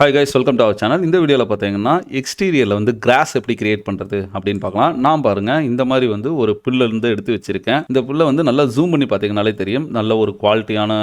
Hi guys, welcome to our channel. இந்த வீடியோவில் பார்த்தீங்கன்னா எக்ஸ்டீரியரில் வந்து கிராஸ் எப்படி கிரியேட் பண்ணுறது அப்படின்னு பார்க்கலாம். நான் பாருங்கள் இந்த மாதிரி வந்து ஒரு புல்லிருந்து எடுத்து வச்சுருக்கேன். இந்த புல்லை வந்து நல்லா ஜூம் பண்ணி பார்த்தீங்கன்னாலே தெரியும், நல்ல ஒரு குவாலிட்டியான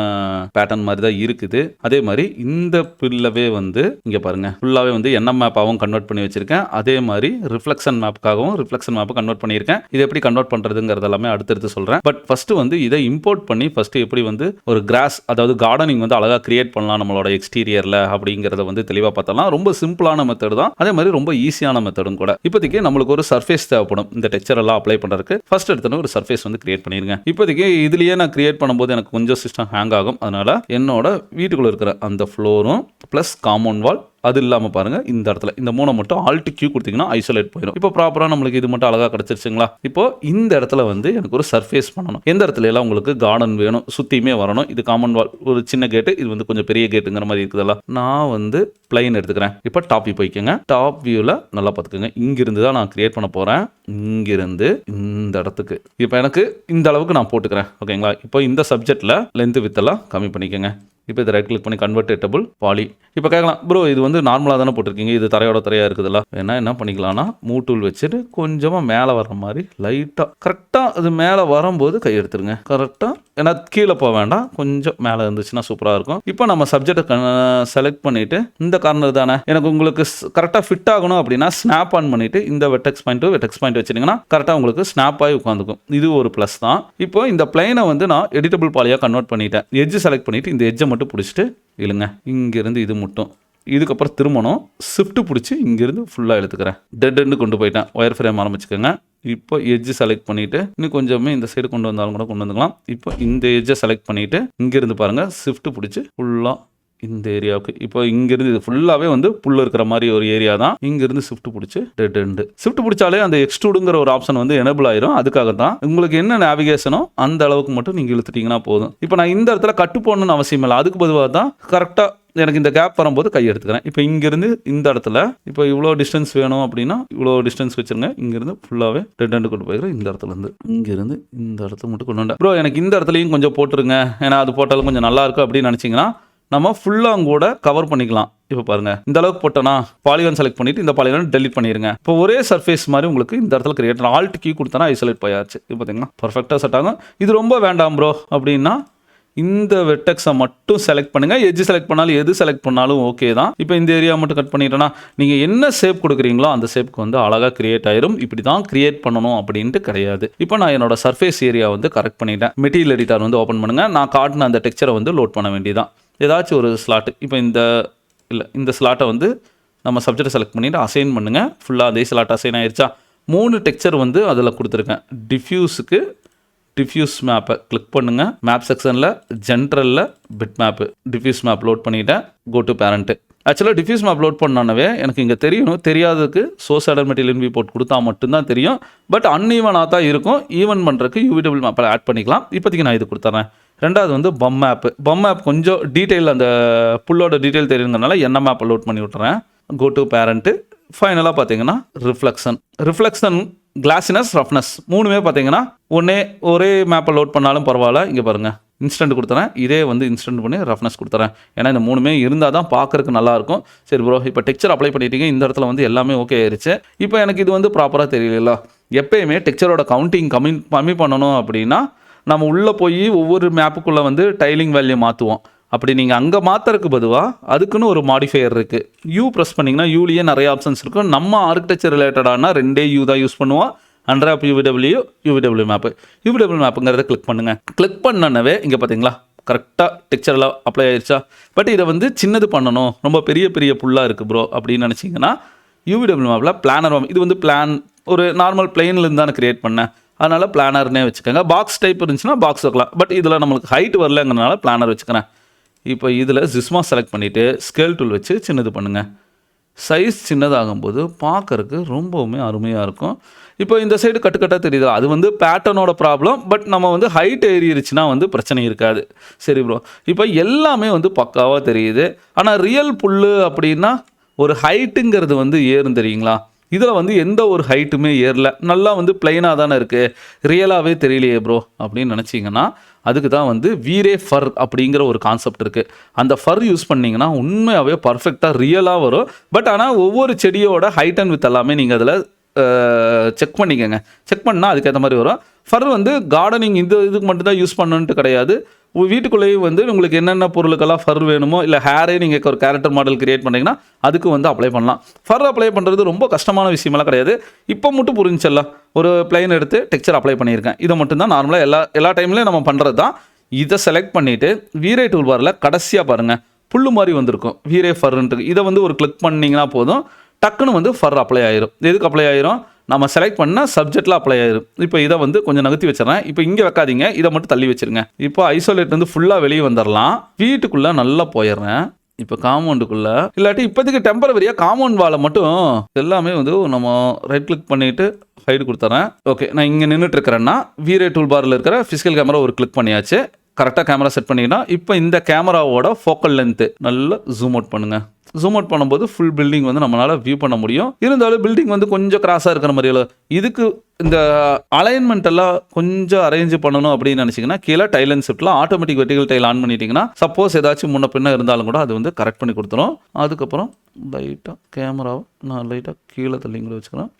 பேட்டர்ன் மாதிரி தான் இருக்குது. அதே மாதிரி இந்த புல்லவே வந்து இங்கே பாருங்கள் ஃபுல்லாகவே வந்து என்எம் மேப்பாகவும் கன்வெர்ட் பண்ணி வச்சுருக்கேன். அதே மாதிரி ரிஃப்ளெக்ஷன் மேப்புக்காகவும் ரிஃப்ளெக்ஷன் மேப்பை கன்வெர்ட் பண்ணியிருக்கேன். இது எப்படி கன்வெர்ட் பண்ணுறதுங்கிறது எல்லாமே அடுத்தடுத்து சொல்கிறேன். பட் ஃபஸ்ட்டு வந்து இதை இம்போர்ட் பண்ணி ஃபஸ்ட்டு எப்படி வந்து ஒரு கிராஸ், அதாவது கார்டனிங் வந்து அழகாக கிரியேட் பண்ணலாம் நம்மளோட எக்ஸ்டீரியரில் அப்படிங்கிறத வந்து தெளிவாக பார்த்தலாம். ரொம்ப சிம்பிளான மெத்தட் தான், அதே மாதிரி ரொம்ப ஈஸியான மெத்தடும் கூட. இப்போதைக்கு நம்மளுக்கு ஒரு சர்ஃபேஸ் தேவைப்படும் இந்த டெக்ஸ்சர் எல்லாம் அப்ளை பண்ணுறதுக்கு. ஃபர்ஸ்ட் எடுத்தோன்னு ஒரு சர்ஃபேஸ் வந்து கிரியேட் பண்ணிருங்க. இப்போதைக்கு இதுலயே நான் கிரியேட் பண்ணும்போது எனக்கு கொஞ்சம் சிஸ்டம் ஹேங் ஆகும். அதனால என்னோட வீட்டுக்குள்ள இருக்கிற அந்த ஃப்ளோரும் பிளஸ் காம்பவுண்ட் வால் அது இல்லாமல் பாருங்கள் இந்த இடத்துல இந்த மூணை மட்டும் ஆல்ட் கியூ கொடுத்தீங்கன்னா ஐசோலேட் போயிடும். இப்போ ப்ராப்பராக நம்மளுக்கு இது மட்டும் அழகாக கிடச்சிருச்சுங்களா. இப்போ இந்த இடத்துல வந்து எனக்கு ஒரு சர்ஃபேஸ் பண்ணணும். எந்த இடத்துல எல்லாம் உங்களுக்கு கார்டன் வேணும், சுற்றியுமே வரணும். இது காமன் வால், ஒரு சின்ன கேட்டு, இது வந்து கொஞ்சம் பெரிய கேட்டுங்கிற மாதிரி இருக்குதுல்ல. நான் வந்து பிளைன் எடுத்துக்கிறேன். இப்போ டாப் வியூ போய்க்கோங்க. டாப் வியூவில் நல்லா பார்த்துக்கோங்க. இங்கிருந்து தான் நான் கிரியேட் பண்ண போகிறேன். இங்கிருந்து இந்த இடத்துக்கு இப்போ எனக்கு இந்த அளவுக்கு நான் போட்டுக்கிறேன். ஓகேங்களா. இப்போ இந்த சப்ஜெக்டில் லென்த் வித்தெல்லாம் கம்மி பண்ணிக்கோங்க. இப்போ இதை ரைட் கிளிக் பண்ணி கன்வெர்ட்டபிள் பாலி. இப்போ கேட்கலாம், ப்ரோ இது வந்து நார்மலாக தானே போட்டிருக்கீங்க, இது தரையோட தரையாக இருக்குதுல்ல. என்ன பண்ணிக்கலாம்னா மூவ் டூல் வச்சுட்டு கொஞ்சமாக மேலே வர்ற மாதிரி லைட்டாக கரெக்டாக அது மேலே வரும்போது கை எடுத்துருங்க. கரெக்டாக, ஏன்னா கீழே போக வேண்டாம், கொஞ்சம் மேலே இருந்துச்சுன்னா சூப்பராக இருக்கும். இப்போ நம்ம சப்ஜெக்டை செலக்ட் பண்ணிவிட்டு இந்த கார்னர் தானே எனக்கு உங்களுக்கு கரெக்டாக ஃபிட் ஆகணும் அப்படின்னா ஸ்னாப் ஆன் பண்ணிவிட்டு இந்த வெட்டெக்ஸ் பாயிண்ட் வச்சிட்டிங்கன்னா கரெக்டாக உங்களுக்கு ஸ்னாப் ஆகி உட்காந்துக்கும். இது ஒரு ப்ளஸ் தான். இப்போ இந்த பிளைனை வந்து நான் எடிட்டபிள் பாலியாக கன்வெர்ட் பண்ணிட்டேன். எட்ஜ் செலக்ட் பண்ணிவிட்டு இந்த எட்ஜை மட்டும் பிடிச்சிட்டு இழுங்க. இங்கிருந்து இது மட்டும், இதுக்கப்புறம் திரும்பணும், ஷிஃப்ட் பிடிச்சி இங்கிருந்து ஃபுல்லாக எடுத்துக்கிறேன். டெட்னு கொண்டு போயிட்டேன். ஒயர் ஃப்ரேம் ஆரம்பிச்சுக்கோங்க. இப்போ எட்ஜ் செலக்ட் பண்ணிவிட்டு இன்னும் கொஞ்சமே இந்த சைடு கொண்டு வந்தாலும் கூட கொண்டு வந்துக்கலாம். இப்போ இந்த எட்ஜை செலக்ட் பண்ணிவிட்டு இங்கிருந்து பாருங்கள் ஷிஃப்ட் பிடிச்சி ஃபுல்லாக இந்த ஏரியாவுக்கு, இப்போ இங்கிருந்து இது ஃபுல்லாகவே வந்து புல் இருக்கிற மாதிரி ஒரு ஏரியா தான். இங்கிருந்து ஷிஃப்ட் பிடிச்சி டெட் ஷிஃப்ட் பிடிச்சாலே அந்த எக்ஸ்ட்ரூடுங்கிற ஒரு ஆப்ஷன் வந்து எனேபிள் ஆயிரும். அதுக்காக தான் உங்களுக்கு என்ன நேவிகேஷனோ அந்த அளவுக்கு மட்டும் நீங்கள் இழுத்துட்டீங்கன்னா போதும். இப்போ நான் இந்த இடத்துல கட்டு போடணும்னு அவசியம் இல்லை. அதுக்கு பொதுவாக தான் கரெக்டாக எனக்கு இந்த கேப் வரும்போது கை எடுத்துக்கிறேன். இப்போ இங்கிருந்து இந்த இடத்துல இப்போ இவ்வளோ டிஸ்டன்ஸ் வேணும் அப்படின்னா இவ்வளோ டிஸ்டன்ஸ் வச்சுருங்க. இங்கிருந்து ஃபுல்லாகவே டெட் கொண்டு போயிடுறேன். இந்த இடத்துல இருந்து இங்கிருந்து இந்த இடத்துல மட்டும் கொண்டு வந்தேன். ப்ரோ எனக்கு இந்த இடத்துலையும் கொஞ்சம் போட்டுருங்க, ஏன்னா அது போட்டாலும் கொஞ்சம் நல்லா இருக்கும் அப்படின்னு நினச்சிங்கன்னா நம்ம ஃபுல்லாக கூட கவர் பண்ணிக்கலாம். இப்போ பாருங்க இந்த அளவுக்கு போட்டோன்னா பாலிகான் செலக்ட் பண்ணிட்டு இந்த பாலிகான் டெலிட் பண்ணிடுங்க. இப்போ ஒரே சர்ஃபேஸ் மாதிரி உங்களுக்கு இந்த இடத்துல கிரியேட் ஆல்ட் கீ கொடுத்தனா ஐசோலேட் போயாச்சு. இப்போ பார்த்தீங்கன்னா பர்ஃபெக்டாக செட் ஆகும். இது ரொம்ப வேண்டாம் ப்ரோ அப்படின்னா இந்த வெட்டெக்ஸை மட்டும் செலக்ட் பண்ணுங்கள். எட்ஜ் செலக்ட் பண்ணாலும் எது செலக்ட் பண்ணாலும் ஓகே தான். இப்போ இந்த ஏரியா மட்டும் கட் பண்ணிட்டோன்னா நீங்கள் என்ன ஷேப் கொடுக்குறீங்களோ அந்த ஷேப்புக்கு வந்து அழகாக கிரியேட் ஆயிரும். இப்படி தான் கிரியேட் பண்ணணும் அப்படின்ட்டு கிடையாது. இப்போ நான் என்னோட சர்ஃபேஸ் ஏரியா வந்து கரெக்ட் பண்ணிட்டேன். மெட்டீரியல் எடிட்டர் வந்து ஓப்பன் பண்ணுங்கள். நான் காட்டின அந்த டெக்ஸ்சரை வந்து லோட் பண்ண வேண்டியதான். ஏதாச்சும் ஒரு ஸ்லாட்டு, இப்போ இந்த ஸ்லாட்டை வந்து நம்ம சப்ஜெக்டை செலக்ட் பண்ணிவிட்டு அசைன் பண்ணுங்கள். ஃபுல்லாக அதே ஸ்லாட் அசைன் ஆயிடுச்சா. 3 டெக்ஸ்சர் வந்து அதில் கொடுத்துருக்கேன். டிஃப்யூஸுக்கு டிஃப்யூஸ் மேப்பை கிளிக் பண்ணுங்கள். மேப் செக்ஷனில் ஜென்ரலில் bitmap diffuse map load பண்ணிவிட்டேன். Go to parent. ஆக்சுவலாக டிஃப்யூஸ் மேப் லோட் பண்ணானவே எனக்கு இங்கே தெரியணும். தெரியாததுக்கு சோர்ஸ் ஆர்டர் மெட்டீரியல் வியூபோர்ட் கொடுத்தா மட்டும்தான் தெரியும். பட் அன்ஈவனாக தான் இருக்கும். ஈவன் பண்ணுறதுக்கு யூவிடபிள் மேப்பில் ஆட் பண்ணிக்கலாம். இப்போதைக்கு நான் இது கொடுத்துட்றேன். ரெண்டாவது வந்து பம் மேப் கொஞ்சம் டீட்டெயில், அந்த புல்லோட டீட்டெயில் தெரியுங்கிறனால என்ன மேப்பை லோட் பண்ணி விட்டுறேன். Go to parent. ஃபைனலாக பார்த்தீங்கன்னா ரிஃப்ளெக்ஷன் கிளாஸினஸ், ரஃப்னஸ் மூணுமே பார்த்தீங்கன்னா ஒரே மேப்பை லோட் பண்ணாலும் பரவாயில்ல. இங்கே பாருங்கள் இன்ஸ்டன்ட் கொடுத்துறேன். இதே வந்து இன்ஸ்டன்ட் பண்ணி ரஃப்னஸ் கொடுத்துறேன். ஏன்னா இந்த மூணுமே இருந்தால் தான் பார்க்குறதுக்கு நல்லாயிருக்கும். சரி ப்ரோ, இப்போ டெக்ஸ்சர் அப்ளை பண்ணிட்டீங்க. இந்த இடத்துல வந்து எல்லாமே ஓகே ஆயிடுச்சு. இப்போ எனக்கு இது வந்து ப்ராப்பராக தெரியல. எப்பயுமே டெக்ஸ்சரோட கவுண்டிங் கம்மி பண்ணணும் அப்படின்னா நம்ம உள்ளே போய் ஒவ்வொரு மேப்புக்குள்ளே வந்து டைலிங் வேல்யூ மாற்றுவோம். அப்படி நீங்கள் அங்கே மாற்றுறதுக்கு பொதுவாக அதுக்குன்னு ஒரு மாடிஃபையர் இருக்குது. யூ ப்ரெஸ் பண்ணிங்கன்னா யூலேயே நிறைய ஆப்ஷன்ஸ் இருக்கும். நம்ம ஆர்கிடெக்சர் ரிலேட்டடான 2 யூ தான் யூஸ் பண்ணுவோம். அண்ட்ராப் யூவிடபிள்யூ மேப்புங்கிறத கிளிக் பண்ணுங்கள். கிளிக் பண்ணனவே இங்கே பார்த்தீங்களா கரெக்டாக டெக்ஸ்சரில் அப்ளை ஆயிடுச்சா. பட் இதை வந்து சின்னது பண்ணணும், ரொம்ப பெரிய புல்லாக இருக்குது ப்ரோ அப்படின்னு நினச்சிங்கன்னா யூவிடபிள்யூ மேப்பில் பிளானர், இது வந்து பிளான் ஒரு நார்மல் பிளெயின்லேருந்து தானே கிரியேட் பண்ணேன். அதனால் பிளானர்னே வச்சுக்கோங்க. பாக்ஸ் டைப் இருந்துச்சுன்னா பாக்ஸ் வைக்கலாம். பட் இதில் நம்மளுக்கு ஹைட் வரலங்கிறனால பிளானர் வச்சுக்கிறேன். இப்போ இதில் ஜிஸ்மா செலக்ட் பண்ணிவிட்டு ஸ்கேல் டூல் வச்சு சின்னது பண்ணுங்கள். சைஸ் சின்னதாகும்போது பார்க்கறதுக்கு ரொம்பவுமே அருமையாக இருக்கும். இப்போ இந்த சைடு கட்டுக்கட்டாக தெரியுதா, அது வந்து பேட்டர்னோட ப்ராப்ளம். பட் நம்ம வந்து ஹைட் ஏறிடுச்சுன்னா வந்து பிரச்சனை இருக்காது. சரி ப்ரோ, இப்போ எல்லாமே வந்து பக்காவாக தெரியுது. ஆனால் ரியல் புல் அப்படின்னா ஒரு ஹைட்டுங்கிறது வந்து ஏறும் தெரியுங்களா. இதில் வந்து எந்த ஒரு ஹைட்டுமே ஏறல. நல்லா வந்து பிளைனாக தானே இருக்குது, ரியலாகவே தெரியலையே ப்ரோ அப்படின்னு நினச்சிங்கன்னா அதுக்கு தான் வந்து வீரே ஃபர் அப்படிங்கிற ஒரு கான்செப்ட் இருக்குது. அந்த ஃபர் யூஸ் பண்ணிங்கன்னா உண்மையாகவே பர்ஃபெக்டாக ரியலாக வரும். பட் ஆனால் ஒவ்வொரு செடியோட ஹைட் அண்ட் வித் எல்லாமே நீங்கள் அதில் செக் பண்ணிக்கோங்க. செக் பண்ணால் அதுக்கேற்ற மாதிரி வரும். ஃபர் வந்து கார்டனிங் இதுக்கு மட்டும்தான் யூஸ் பண்ணணுன்ட்டு கிடையாது. வீட்டுக்குள்ளேயும் வந்து உங்களுக்கு என்னென்ன பொருளுக்கெல்லாம் ஃபர் வேணுமோ, இல்லை ஹேரே நீங்கள் ஒரு கேரக்டர் மாடல் கிரியேட் பண்ணிங்கன்னா அதுக்கு வந்து அப்ளை பண்ணலாம். ஃபர் அப்ளை பண்ணுறது ரொம்ப கஷ்டமான விஷயமெல்லாம் கிடையாது. இப்போ மட்டும் புரிஞ்சல்ல, ஒரு பிளைன் எடுத்து டெக்ஸ்சர் அப்ளை பண்ணியிருக்கேன். இதை மட்டும்தான் நார்மலாக எல்லா டைம்லேயும் நம்ம பண்ணுறது தான். இதை செலக்ட் பண்ணிவிட்டு வீரே டூல் பாரில் கடைசியாக பாருங்கள் புல்லு மாதிரி வந்திருக்கும் வீரே ஃபர்ன்ட்டு. இதை வந்து ஒரு கிளிக் பண்ணிங்கன்னா போதும், டக்குன்னு வந்து ஃபர் அப்ளை ஆயிரும். எதுக்கு அப்ளை ஆயிரும்? நம்ம செலக்ட் பண்ண சப்ஜெக்டில் அப்ளை ஆயிரும். இப்போ இதை வந்து கொஞ்சம் நகர்த்தி வச்சிடறேன். இப்போ இங்கே வைக்காதீங்க, இதை மட்டும் தள்ளி வச்சிருங்க. இப்போ ஐசோலேட் வந்து ஃபுல்லாக வெளியே வந்துடலாம். வீட்டுக்குள்ளே நல்லா போயிடுறேன். இப்போ காம்பவுண்டுக்குள்ளே இல்லாட்டி இப்போதைக்கு டெம்பரவரியாக காம்பவுண்ட் வாலை மட்டும் எல்லாமே வந்து நம்ம ரைட் கிளிக் பண்ணிவிட்டு ஹைடு கொடுத்துறேன். ஓகே, நான் இங்கே நின்றுட்டு இருக்கிறேன்னா வீரே டூல் பாரில் இருக்கிற ஃபிசிக்கல் கேமரா ஒரு கிளிக் பண்ணியாச்சு. கரெக்டாக கேமரா செட் பண்ணிங்கன்னா இப்போ இந்த கேமராவோட ஃபோக்கல் லென்த்து நல்லா ஜூம் அவுட் பண்ணுங்கள். ஜூம் அவுட் பண்ணும்போது ஃபுல் பில்டிங் வந்து நம்மளால் வியூ பண்ண முடியும். இருந்தாலும் பில்டிங் வந்து கொஞ்சம் கிராஸாக இருக்கிற மாதிரி இதுக்கு இந்த அலைன்மெண்ட் எல்லாம் கொஞ்சம் அரேஞ்ச் பண்ணணும் அப்படின்னு நினச்சிங்கன்னா கீழே டைல் அண்ட் ஷிஃப்ட்டில் ஆட்டோமேட்டிக் வெர்டிகல் டைல் ஆன் பண்ணிட்டீங்கன்னா சப்போஸ் ஏதாச்சும் முன்ன பின்ன இருந்தாலும் கூட அது வந்து கரெக்ட் பண்ணி கொடுத்துரும். அதுக்கப்புறம் லைட்டாக கேமராவை நான் லைட்டாக கீழே தள்ளிங்களை வச்சுக்கிறேன்.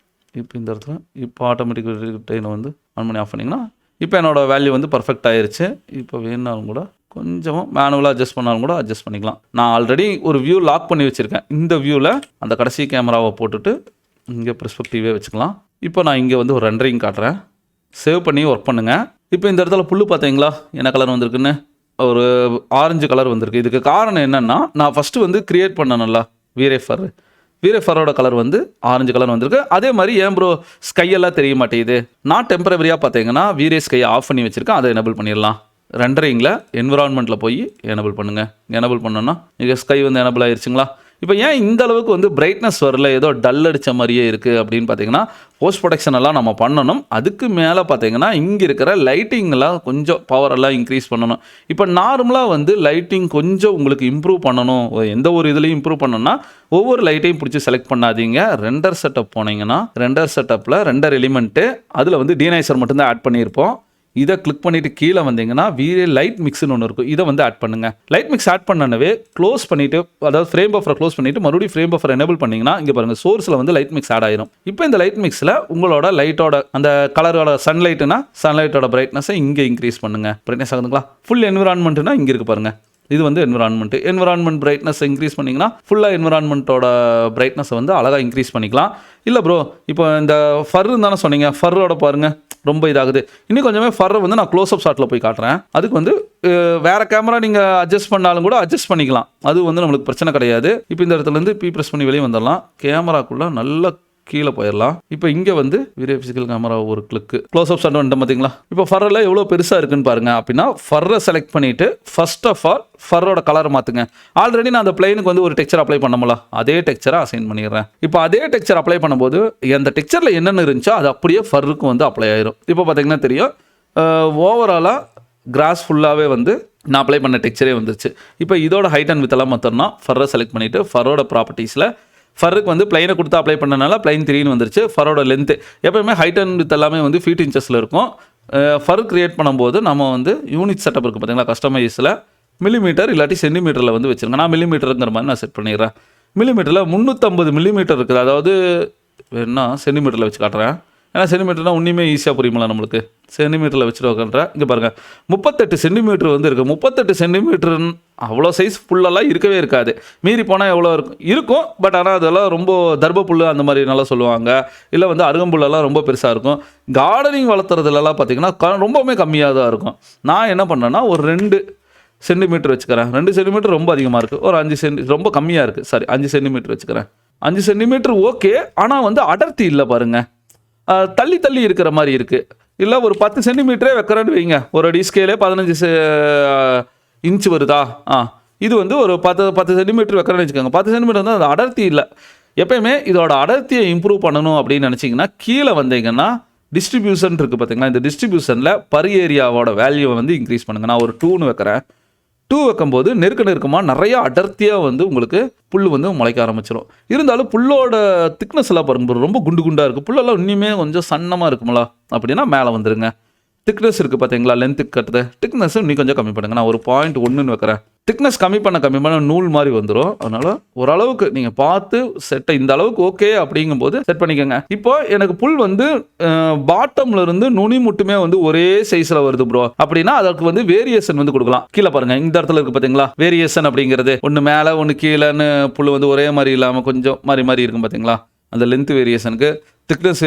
இப்போ இந்த இடத்துல இப்போ ஆட்டோமேட்டிக் வெர்டிகல் டைலை வந்து ஆன் பண்ணி ஆஃப் பண்ணிங்கன்னா இப்போ என்னோடய வேல்யூ வந்து பர்ஃபெக்ட் ஆயிருச்சு. இப்போ வேணாலும் கூட கொஞ்சம் மேனுவலாக அட்ஜஸ்ட் பண்ணாலும் கூட அட்ஜஸ்ட் பண்ணிக்கலாம். நான் ஆல்ரெடி ஒரு வியூ லாக் பண்ணி வச்சுருக்கேன். இந்த வியூவில் அந்த கடைசி கேமராவை போட்டுட்டு இங்கே பெர்ஸ்பெக்டிவே வச்சுக்கலாம். இப்போ நான் இங்கே வந்து ஒரு ரெண்டரிங் காட்டுறேன். சேவ் பண்ணி ஒர்க் பண்ணுங்கள். இப்போ இந்த இடத்துல புல்லு பார்த்தீங்களா என்ன கலர் வந்திருக்குன்னு? ஒரு ஆரஞ்சு கலர் வந்திருக்கு. இதுக்கு காரணம் என்னென்னா, நான் ஃபஸ்ட்டு வந்து க்ரியேட் பண்ணேன்ல வீரே ஃபரோட கலர் வந்து ஆரஞ்சு கலர் வந்திருக்கு. அதே மாதிரி ஏன் ப்ரோ ஸ்கையெல்லாம் தெரிய மாட்டேங்குது? நான் டெம்பரவரியாக பார்த்தீங்கன்னா வீரே ஸ்கையை ஆஃப் பண்ணி வச்சுருக்கேன். அதை எனபிள் பண்ணிடலாம். ரெண்டரிங்கில் என்விரான்மெண்ட்டில் போய் எனபிள் பண்ணுங்கள். எனபிள் பண்ணோன்னா இங்கே ஸ்கை வந்து எனபிள் ஆயிடுச்சுங்களா? இப்போ ஏன் இந்த அளவுக்கு வந்து பிரைட்னஸ் வரல, ஏதோ டல் அடித்த மாதிரியே இருக்குது அப்படின்னு பார்த்தீங்கன்னா, போஸ்ட் ப்ரொடக்ஷன் எல்லாம் நம்ம பண்ணணும். அதுக்கு மேலே பார்த்தீங்கன்னா இங்கே இருக்கிற லைட்டிங்கெல்லாம் கொஞ்சம் பவரெல்லாம் இன்க்ரீஸ் பண்ணணும். இப்போ நார்மலாக வந்து லைட்டிங் கொஞ்சம் உங்களுக்கு இம்ப்ரூவ் பண்ணணும். எந்த ஒரு இதுலேயும் இம்ப்ரூவ் பண்ணணும்னா ஒவ்வொரு லைட்டையும் பிடிச்சி செலக்ட் பண்ணாதீங்க. ரெண்டர் செட்டப் போனீங்கன்னா ரெண்டர் செட்டப்பில் ரெண்டர் எலிமெண்ட்டு அதில் வந்து டீனைசர் மட்டும்தான் ஆட் பண்ணியிருப்போம். இதை கிளிக் பண்ணிவிட்டு கீழே வந்தீங்கன்னா வீரே லைட் மிக்ஸ்னு ஒன்று இருக்கும். இதை வந்து ஆட் பண்ணுங்கள். லைட் மிக்ஸ் ஆட் பண்ணனவே க்ளோஸ் பண்ணிவிட்டு, அதாவது ஃப்ரேம் பஃபரை க்ளோஸ் பண்ணிவிட்டு மறுபடியும் ஃப்ரேம் பஃபர் எனேபிள் பண்ணிங்கன்னா இங்கே பாருங்கள் சோர்ஸில் வந்து லைட் மிக்ஸ் ஆட் ஆயிரும். இப்போ இந்த லைட் மிக்ஸில் உங்களோட லைட்டோட அந்த கலரோட சன்லைட்டோட பிரைட்னஸை இங்கே இன்க்ரீஸ் பண்ணுங்கள். பிரைட்னஸ் ஆகுதுங்களா? ஃபுல் என்விரான்மெண்ட்னா இங்கே இருக்குது பாருங்கள். இது வந்து என்விரான்மெண்ட் பிரைட்னஸ் இன்க்ரீஸ் பண்ணிங்கன்னா ஃபுல்லாக என்விரான்மெண்ட்டோட பிரைட்னஸை வந்து அழகாக இன்க்ரீஸ் பண்ணிக்கலாம். இல்லை ப்ரோ இப்போ இந்த ஃபர்ரு தானே சொன்னீங்க, ஃபர்ரோட பாருங்கள் ரொம்ப இதாகுது. இன்னும் கொஞ்சமே ஃபர்ரை வந்து நான் க்ளோஸ் அப் ஷாட்டில் போய் காட்டுறேன். அதுக்கு வந்து வேறு கேமரா நீங்கள் அட்ஜஸ்ட் பண்ணாலும் கூட அட்ஜஸ்ட் பண்ணிக்கலாம். அது வந்து நம்மளுக்கு பிரச்சனை கிடையாது. இப்போ இந்த இடத்துலேருந்து பி ப்ரெஸ் பண்ணி வெளியே வந்துடலாம். கேமராக்குள்ளே நல்லா கீழே போயிடலாம். இப்போ இங்கே வந்து வீரே ஃபிசிக்கல் கேமரா ஒரு கிளிக்கு க்ளோஸ் அப் ஷாட் வந்துட்டு பார்த்தீங்களா? இப்போ ஃபர்ரில் எவ்வளோ பெருசாக இருக்குன்னு பாருங்க. அப்படின்னா ஃபர்ரை செலக்ட் பண்ணிவிட்டு ஃபர்ஸ்ட் ஆஃப் ஆல் ஃபர்ரோட கலரை மாற்றுங்க. ஆல்ரெடி நான் அந்த பிளைனுக்கு வந்து ஒரு டெக்ஸ்சர் அப்ளை பண்ணமுல, அதே டெக்ஸ்சரை அசைன் பண்ணிடுறேன். இப்போ அதே டெக்ஸ்சர் அப்ளை பண்ணும்போது அந்த டெக்ஸ்சரில் என்னென்ன இருந்துச்சோ அது அப்படியே ஃபர்ருக்கு வந்து அப்ளை ஆயிரும். இப்போ பார்த்தீங்கன்னா தெரியும் ஓவராலாக கிராஸ் ஃபுல்லாகவே வந்து நான் அப்ளை பண்ண டெக்ஸ்சரே வந்துருச்சு. இப்போ இதோட ஹைட் அண்ட் வித் எல்லாம் மாற்றோம்னா ஃபர்ரை செலக்ட் பண்ணிவிட்டு ஃபர்ரோட ப்ராப்பர்ட்டிஸில் ஃபர்ருக்கு வந்து பிளைனை கொடுத்து அப்ளை பண்ணனால பிளைன் 3ன்னு வந்துருச்சு. ஃபரோட லென்த்து எப்போயுமே ஹைட் அண்ட் வித் எல்லாமே வந்து ஃபீட் இன்ச்சஸில் இருக்கும். ஃபர் கிரியேட் பண்ணும்போது நம்ம வந்து யூனிட் செட்டப் இருக்குது பார்த்தீங்களா, கஸ்டமைஸில் மில்லிமீட்டர் இல்லாட்டி சென்டிமீட்டரில் வந்து வச்சுருங்க. நான் மில்லிமீட்டருங்கிற மாதிரி நான் செட் பண்ணிடுறேன். மில்லிமீட்டரில் 350 மில்லிமீட்டர் இருக்குது. அதாவது வேணா சென்டிமீட்டரில் வச்சு காட்டுறேன். ஏன்னா சென்டிமீட்டர்னால் உன்னிமே ஈஸியாக புரியுமில்ல நம்மளுக்கு. சென்டிமீட்டரில் வச்சுட்டு உட்காந்துறேன். இங்கே பாருங்கள் 38 சென்டிமீட்டர் வந்து இருக்குது. 38 சென்டிமீட்டர் அவ்வளோ சைஸ் புல்லெல்லாம் இருக்கவே இருக்காது. மீறி போனால் எவ்வளோ இருக்கும். பட் ஆனால் அதெல்லாம் ரொம்ப தர்பப்புல் அந்த மாதிரி நல்லா சொல்லுவாங்க. இல்லை வந்து அருகம்புல்லெல்லாம் ரொம்ப பெருசாக இருக்கும். கார்டனிங் வளர்த்துறதுலலாம் பார்த்திங்கன்னா ரொம்பவுமே கம்மியாக தான் இருக்கும். நான் என்ன பண்ணேன்னா ஒரு 2 சென்டிமீட்டர் வச்சுக்கிறேன். 2 சென்டிமீட்டர் ரொம்ப அதிகமாக இருக்குது. ஒரு 5 சென்டி ரொம்ப கம்மியாக இருக்குது. சாரி 5 சென்டிமீட்டர் வச்சுக்கிறேன். 5 சென்டிமீட்டர் ஓகே. ஆனால் வந்து அடர்த்தி இல்லை பாருங்கள், தள்ளி தள்ளி இருக்கிற மாதிரி இருக்குது. இல்லை ஒரு 10 சென்டிமீட்டரே வைக்கிறேன்னு வைங்க. ஒரு அடி ஸ்கேலே 15 இன்ச்சு வருதா? இது வந்து ஒரு 10 சென்டிமீட்டர் வைக்கிறேன்னு வச்சுக்கோங்க. 10 சென்டிமீட்டர் வந்து அது அடர்த்தி இல்லை. எப்பயுமே இதோட அடர்த்தியை இம்ப்ரூவ் பண்ணணும் அப்படின்னு நினச்சிங்கன்னா கீழே வந்தீங்கன்னா டிஸ்ட்ரிபியூஷன் இருக்குது பார்த்தீங்களா, இந்த டிஸ்ட்ரிபியூஷனில் பர் ஏரியாவோட வேல்யூவை வந்து இன்க்ரீஸ் பண்ணுங்கள். நான் ஒரு 2ன்னு வைக்கிறேன். 2 வைக்கும்போது நெருக்கமாக நிறையா அடர்த்தியாக வந்து உங்களுக்கு புல் வந்து முளைக்க ஆரம்பிச்சிடும். இருந்தாலும் புல்லோட திக்னஸ் எல்லாம் பாருங்கள் ரொம்ப குண்டாக இருக்குது. புல்லெல்லாம் இன்னுமே கொஞ்சம் சன்னமாக இருக்குங்களா அப்படின்னா மேலே வந்துடுங்க. திக்னஸ் இருக்குது பார்த்தீங்களா, லென்த்துக்கு கட்டுறது திக்னஸ் இன்னும் கொஞ்சம் கம்மி பண்ணுங்க. நான் ஒரு 0.1 வைக்கிறேன். திக்னஸ் கம்மி பண்ண நூல் மாதிரி வந்துடும். அதனால ஓரளவுக்கு நீங்கள் பார்த்து செட்டை இந்த அளவுக்கு ஓகே அப்படிங்கும்போது செட் பண்ணிக்கோங்க. இப்போ எனக்கு புல் வந்து பாட்டம்ல இருந்து நுனி மட்டுமே வந்து ஒரே சைஸ்ல வருது ப்ரோ அப்படின்னா அதற்கு வந்து வேரியேஷன் வந்து கொடுக்கலாம். கீழே பாருங்க, இந்த இடத்துல இருக்கு பார்த்தீங்களா வேரியேஷன் அப்படிங்கிறது, ஒன்று மேலே ஒன்று கீழேன்னு புல் வந்து ஒரே மாதிரி இல்லாமல் கொஞ்சம் மாறி இருக்கும் பார்த்தீங்களா. அந்த லென்த் வேரியேஷனுக்கு திக்னஸ்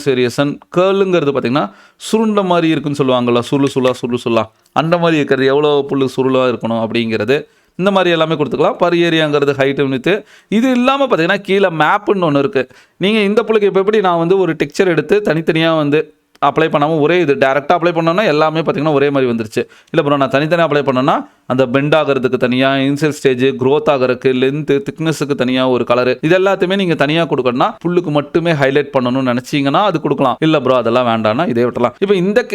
வேரியேஷன் கேர்ளுங்கிறது பார்த்தீங்கன்னா சுருண்ட மாதிரி இருக்குன்னு சொல்லுவாங்கள்ல, சுருளா அந்த மாதிரி இருக்கிறது, எவ்வளோ புல் சுருளாக இருக்கணும் அப்படிங்கிறது இந்த மாதிரி எல்லாமே கொடுத்துக்கலாம். Per ஏரியாங்கிறது height with. இது இல்லாமல் பார்த்தீங்கன்னா கீழே மேப்புன்னு ஒன்று இருக்குது. நீங்கள் இந்த புல்லுக்கு இப்போ எப்படி நான் வந்து ஒரு டெக்ஸ்சர் எடுத்து தனித்தனியாக வந்து அப்ளை பண்ணாமல் ஒரே இது டேரெக்டாக அப்ளை பண்ணோன்னா எல்லாமே பார்த்தீங்கன்னா ஒரே மாதிரி வந்துருச்சு. இல்லை ப்ரோ நான் தனித்தனியாக அப்ளை பண்ணோன்னா அந்த பெண்ட் ஆகிறதுக்கு தனியாக, இன்செல் ஸ்டேஜ் க்ரோத் ஆகிறதுக்கு, லென்த்து திக்னஸுக்கு தனியாக ஒரு கலரு, இது எல்லாத்தையுமே நீங்கள் தனியாக கொடுக்கணும்னா புல்லுக்கு மட்டுமே ஹைலைட் பண்ணணும்னு நினச்சிங்கன்னா அது கொடுக்கலாம். இல்லை ப்ரோ அதெல்லாம் வேண்டாம்னா இதே விட்டலாம்.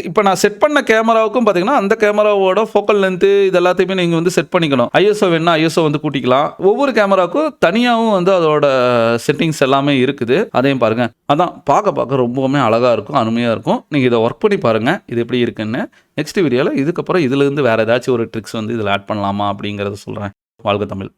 இப்போ நான் செட் பண்ண கேமராவுக்கும் பார்த்தீங்கன்னா அந்த கேமராவோட ஃபோக்கல் லென்த்து இது எல்லாத்தையுமே நீங்கள் வந்து செட் பண்ணிக்கணும். ஐஎஸ்ஓ வேணும்னா ஐஎஸ்ஓ வந்து கூட்டிக்கலாம். ஒவ்வொரு கேமராவுக்கும் தனியாகவும் வந்து அதோட செட்டிங்ஸ் எல்லாமே இருக்குது. அதையும் பாருங்கள். அதான் பார்க்க ரொம்பவுமே அழகாக இருக்கும், அருமையாக இருக்கும். நீங்கள் இதை ஒர்க் பண்ணி பாருங்கள் இது எப்படி இருக்குன்னு. நெக்ஸ்ட் வீடியோவில் இதுக்கப்புறம் இதுலேருந்து வேறு ஏதாச்சும் ஒரு ட்ரிக்ஸ் வந்து இதில் ஆட் பண்ணலாமா அப்படிங்கிறத சொல்கிறேன். வாழ்க தமிழ்.